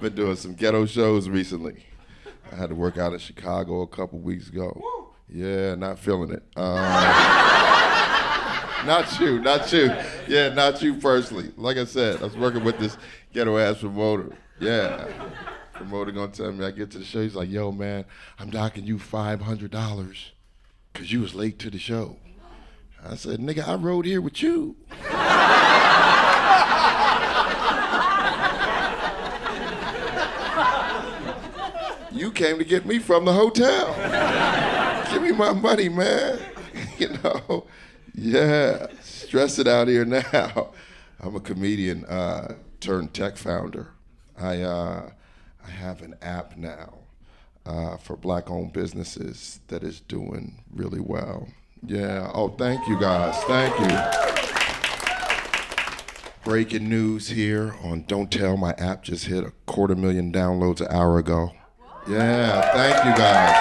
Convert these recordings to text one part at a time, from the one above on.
I've been doing some ghetto shows recently. I had to work out in Chicago a couple weeks ago. Yeah, not feeling it. Not you. Yeah, not you personally. Like I said, I was working with this ghetto-ass promoter. Yeah. Promoter gonna tell me, I get to the show, he's like, yo, man, I'm docking you $500 because you was late to the show. I said, nigga, I rode here with you. You came to get me from the hotel. Give me my money, man. You know, yeah, stressing out here now. I'm a comedian turned tech founder. I have an app now for black-owned businesses that is doing really well. Yeah, oh, thank you guys, thank you. Breaking news here on Don't Tell, my app just hit 250,000 downloads an hour ago. Yeah, thank you guys.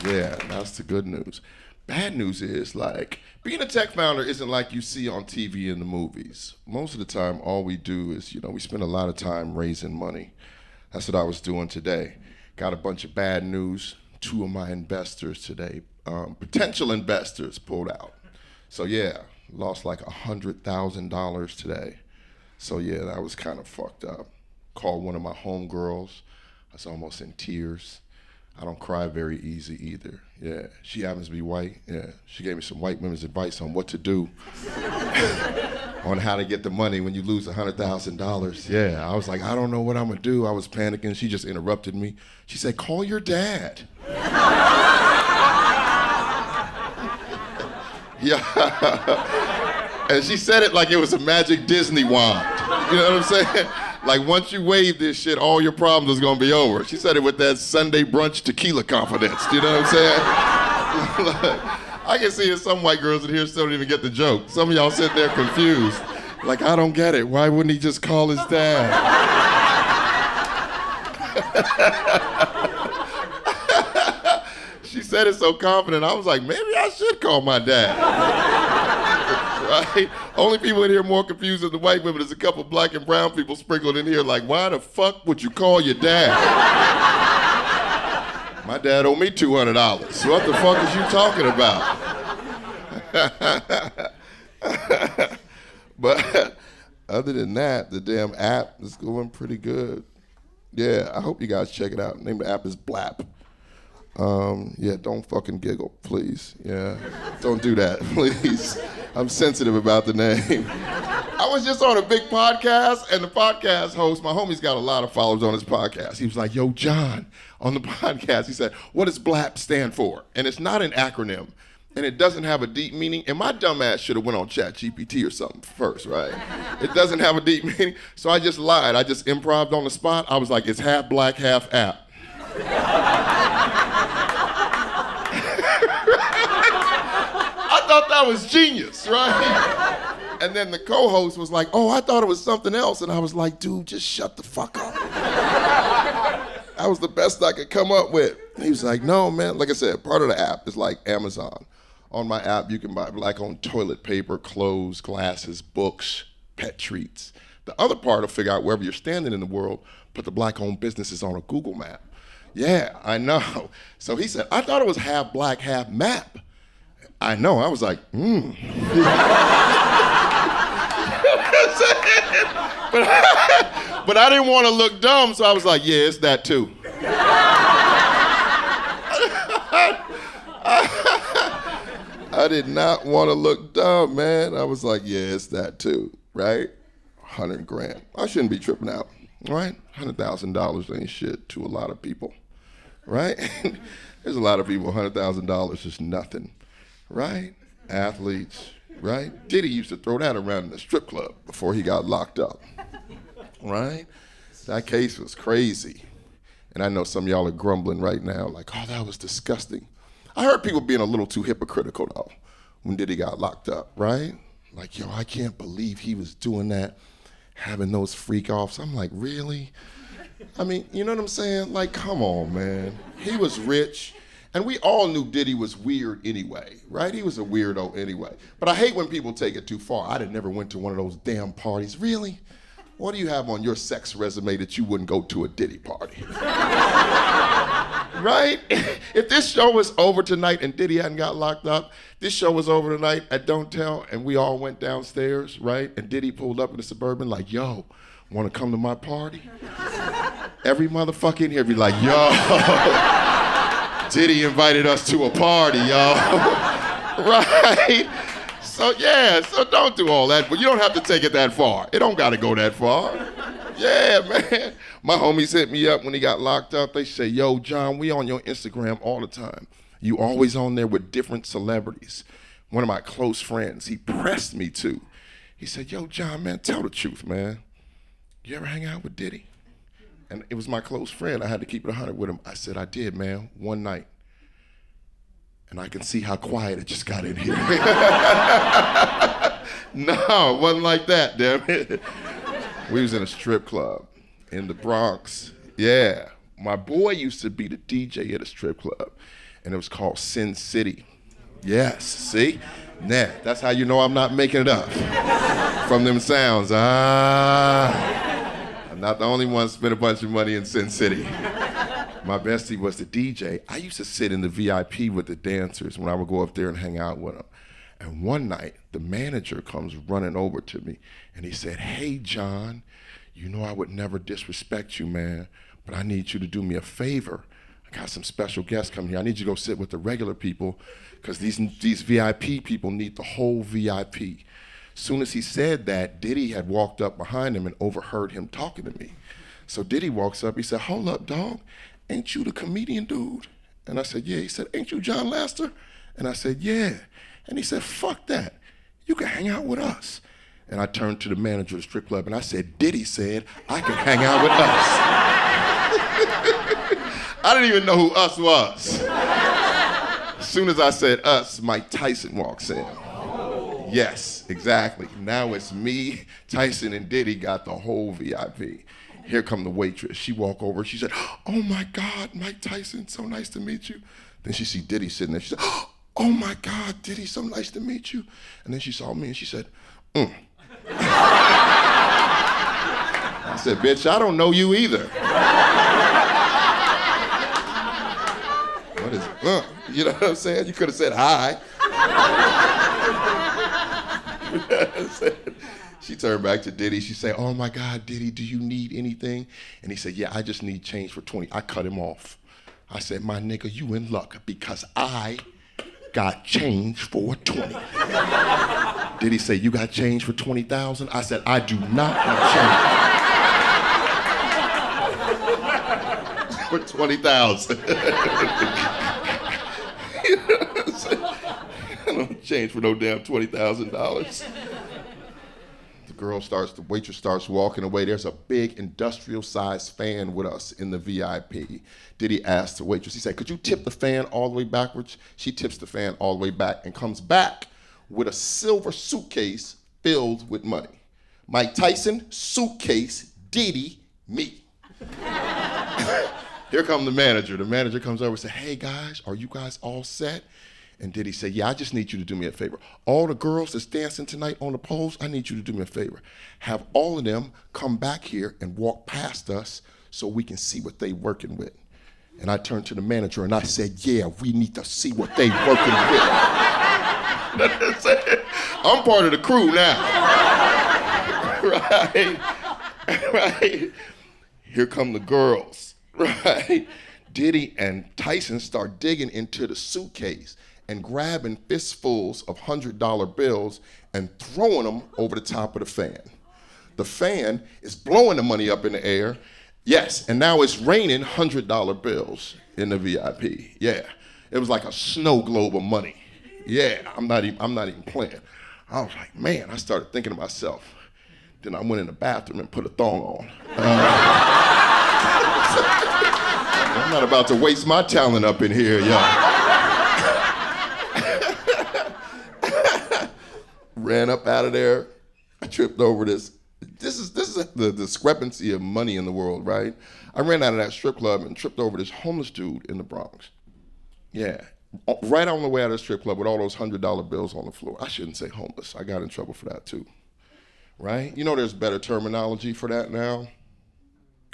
Yeah, that's the good news. Bad news is, like, being a tech founder isn't like you see on TV and the movies. Most of the time, all we do is, you know, we spend a lot of time raising money. That's what I was doing today. Got a bunch of bad news. 2 of my investors today, potential investors, pulled out. So yeah, lost like $100,000 today. So yeah, that was kind of fucked up. Called one of my homegirls. I was almost in tears. I don't cry very easy either. Yeah, she happens to be white. Yeah, she gave me some white women's advice on what to do, on how to get the money when you lose $100,000. Yeah, I was like, I don't know what I'm gonna do. I was panicking. She just interrupted me. She said, call your dad. Yeah, and she said it like it was a magic Disney wand. You know what I'm saying? Like, once you wave this shit, all your problems is gonna be over. She said it with that Sunday brunch tequila confidence. Do you know what I'm saying? I can see some white girls in here still don't even get the joke. Some of y'all sitting there confused. Like, I don't get it. Why wouldn't he just call his dad? She said it so confident. I was like, maybe I should call my dad. Right? Only people in here more confused than the white women is a couple black and brown people sprinkled in here like, why the fuck would you call your dad? My dad owed me $200. What the fuck is you talking about? But other than that, the damn app is going pretty good. Yeah, I hope you guys check it out. The name of the app is Blap. Yeah, don't fucking giggle, please. Yeah, don't do that, please. I'm sensitive about the name. I was just on a big podcast, and the podcast host, my homie's got a lot of followers on his podcast. He was like, yo, John, on the podcast, he said, what does BLAP stand for? And it's not an acronym, and it doesn't have a deep meaning. And my dumb ass should have went on ChatGPT or something first, right? It doesn't have a deep meaning, so I just lied. I just improv'd on the spot. I was like, it's half black, half app. I thought that was genius, right? And then the co-host was like, oh, I thought it was something else. And I was like, dude, just shut the fuck up. That was the best I could come up with. And he was like, no, man. Like I said, part of the app is like Amazon. On my app, you can buy black-owned toilet paper, clothes, glasses, books, pet treats. The other part will figure out wherever you're standing in the world, put the black-owned businesses on a Google map. Yeah, I know. So he said, I thought it was half black, half map. I know, I was like, but I didn't want to look dumb, so I was like, yeah, it's that too. I did not want to look dumb, man. I was like, yeah, it's that too, right? 100 grand. I shouldn't be tripping out, right? $100,000 ain't shit to a lot of people, right? There's a lot of people, $100,000 is nothing, right? Athletes, right? Diddy used to throw that around in the strip club before he got locked up, right? That case was crazy. And I know some of y'all are grumbling right now, like, oh, that was disgusting. I heard people being a little too hypocritical, though, when Diddy got locked up, right? Like, yo, I can't believe he was doing that, having those freak-offs. I'm like, really? I mean, you know what I'm saying? Like, come on, man. He was rich, and we all knew Diddy was weird anyway, right? He was a weirdo anyway. But I hate when people take it too far. I never went to one of those damn parties. Really? What do you have on your sex resume that you wouldn't go to a Diddy party? Right? If this show was over tonight and Diddy hadn't got locked up, this show was over tonight at Don't Tell, and we all went downstairs, right? And Diddy pulled up in the Suburban like, yo, wanna come to my party? Every motherfucker in here be like, yo, Diddy invited us to a party, yo. Right? So yeah, so don't do all that, but you don't have to take it that far. It don't gotta go that far. Yeah, man. My homies hit me up when he got locked up. They say, yo, Jon, we on your Instagram all the time. You always on there with different celebrities. One of my close friends, he pressed me to. He said, yo, Jon, man, tell the truth, man. You ever hang out with Diddy? And it was my close friend. I had to keep it 100 with him. I said, I did, man, one night. And I can see how quiet it just got in here. No, it wasn't like that, damn it. We was in a strip club in the Bronx. Yeah. My boy used to be the DJ at a strip club, and it was called Sin City. Yes, see? Nah, that's how you know I'm not making it up. From them sounds. I'm not the only one spent a bunch of money in Sin City. My bestie was the DJ. I used to sit in the VIP with the dancers when I would go up there and hang out with them. And one night, the manager comes running over to me, and he said, hey, Jon, you know I would never disrespect you, man, but I need you to do me a favor. I got some special guests coming here. I need you to go sit with the regular people, because these VIP people need the whole VIP. Soon as he said that, Diddy had walked up behind him and overheard him talking to me. So Diddy walks up, he said, hold up, dog, ain't you the comedian dude? And I said, yeah. He said, ain't you Jon Laster? And I said, yeah. And he said, fuck that. You can hang out with us. And I turned to the manager of the strip club and I said, Diddy said I can hang out with us. I didn't even know who us was. As soon as I said us, Mike Tyson walks in. Yes, exactly. Now it's me, Tyson, and Diddy got the whole VIP. Here come the waitress. She walked over, she said, oh my God, Mike Tyson, so nice to meet you. Then she see Diddy sitting there. She said, oh my God, Diddy, so nice to meet you. And then she saw me and she said, I said, bitch, I don't know you either. What is you know what I'm saying? You could have said hi. She turned back to Diddy. She said, oh my God, Diddy, do you need anything? And he said, yeah, I just need change for 20. I cut him off. I said, my nigga, you in luck because I got change for 20. Diddy say, you got change for 20,000? I said, I do not have change for 20,000. I don't change for no damn $20,000. The waitress starts walking away. There's a big industrial-sized fan with us in the VIP. Diddy asked the waitress, he said, could you tip the fan all the way backwards? She tips the fan all the way back and comes back with a silver suitcase filled with money. Mike Tyson, suitcase, Diddy, me. Here comes the manager. The manager comes over and says, hey guys, are you guys all set? And Diddy said, yeah, I just need you to do me a favor. All the girls that's dancing tonight on the poles, I need you to do me a favor. Have all of them come back here and walk past us so we can see what they working with. And I turned to the manager and I said, yeah, we need to see what they working with. I'm part of the crew now. Right? Right? Here come the girls, right? Diddy and Tyson start digging into the suitcase and grabbing fistfuls of $100 bills and throwing them over the top of the fan. The fan is blowing the money up in the air. Yes, and now it's raining $100 bills in the VIP. Yeah, it was like a snow globe of money. Yeah, I'm not even playing. I was like, man, I started thinking to myself. Then I went in the bathroom and put a thong on. I'm not about to waste my talent up in here, y'all. Ran up out of there. I tripped over this. This is the discrepancy of money in the world, right? I ran out of that strip club and tripped over this homeless dude in the Bronx. Yeah, right on the way out of the strip club with all those $100 bills on the floor. I shouldn't say homeless. I got in trouble for that too. right? You know there's better terminology for that now,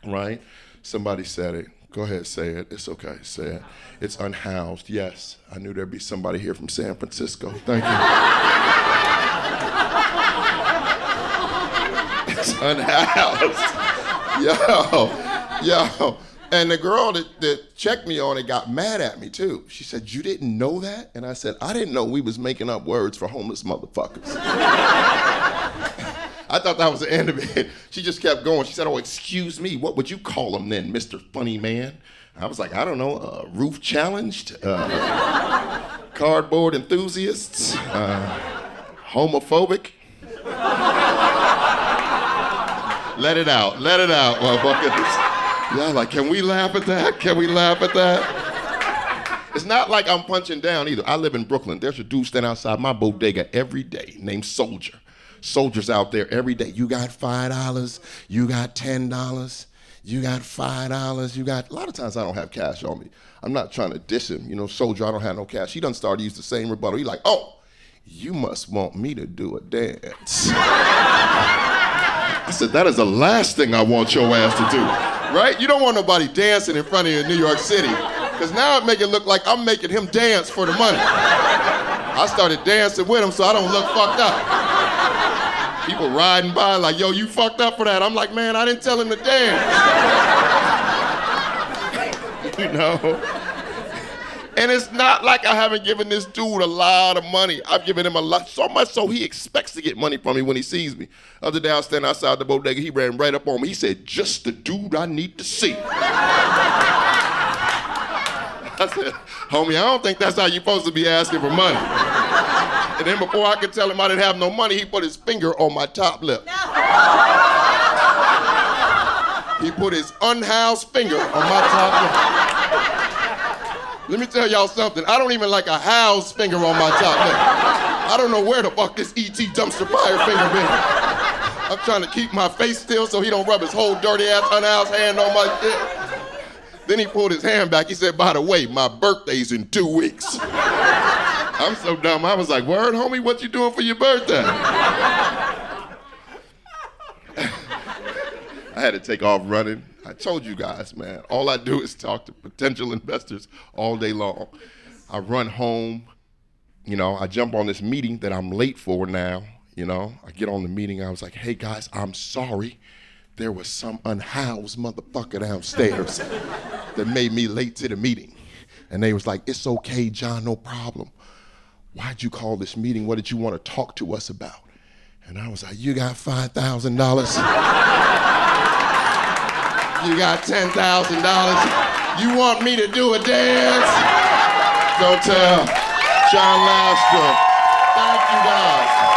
right? Somebody said it. Go ahead, say it. It's okay, say it. It's unhoused. Yes, I knew there'd be somebody here from San Francisco. Thank you. It's unhoused. Yo. And the girl that checked me on it got mad at me too. She said, "You didn't know that?" And I said, "I didn't know we was making up words for homeless motherfuckers." I thought that was the end of it. She just kept going. She said, "Oh, excuse me, what would you call them then, Mr. Funny Man?" I was like, "I don't know, roof challenged, cardboard enthusiasts, homophobic." Let it out, motherfuckers. Y'all like, can we laugh at that? Can we laugh at that? It's not like I'm punching down either. I live in Brooklyn. There's a dude standing outside my bodega every day named Soldier. Soldier's out there every day. You got $5, you got $10, you got $5, you got... A lot of times I don't have cash on me. I'm not trying to diss him. You know, Soldier, I don't have no cash. He done started to use the same rebuttal. He's like, "Oh, you must want me to do a dance." I said, that is the last thing I want your ass to do, right? You don't want nobody dancing in front of you in New York City, because now it make it look like I'm making him dance for the money. I started dancing with him so I don't look fucked up. People riding by like, "Yo, you fucked up for that." I'm like, "Man, I didn't tell him to dance." You know? And it's not like I haven't given this dude a lot of money. I've given him a lot, so much so he expects to get money from me when he sees me. Other day I was standing outside the bodega, he ran right up on me. He said, "Just the dude I need to see." I said, "Homie, I don't think that's how you're supposed to be asking for money." And then before I could tell him I didn't have no money, he put his finger on my top lip. He put his unhoused finger on my top lip. Let me tell y'all something. I don't even like a housed finger on my top lip. I don't know where the fuck this E.T. dumpster fire finger been. I'm trying to keep my face still so he don't rub his whole dirty ass unhoused hand on my shit. Then he pulled his hand back. He said, "By the way, my birthday's in 2 weeks." I'm so dumb. I was like, "Word, homie, what you doing for your birthday?" I had to take off running. I told you guys, man, all I do is talk to potential investors all day long. I run home, you know, I jump on this meeting that I'm late for now, you know. I get on the meeting, I was like, "Hey guys, I'm sorry. There was some unhoused motherfucker downstairs that made me late to the meeting." And they was like, "It's okay, John, no problem. Why'd you call this meeting? What did you want to talk to us about?" And I was like, "You got $5,000? You got $10,000? You want me to do a dance?" Go tell Jon Laster. Thank you guys.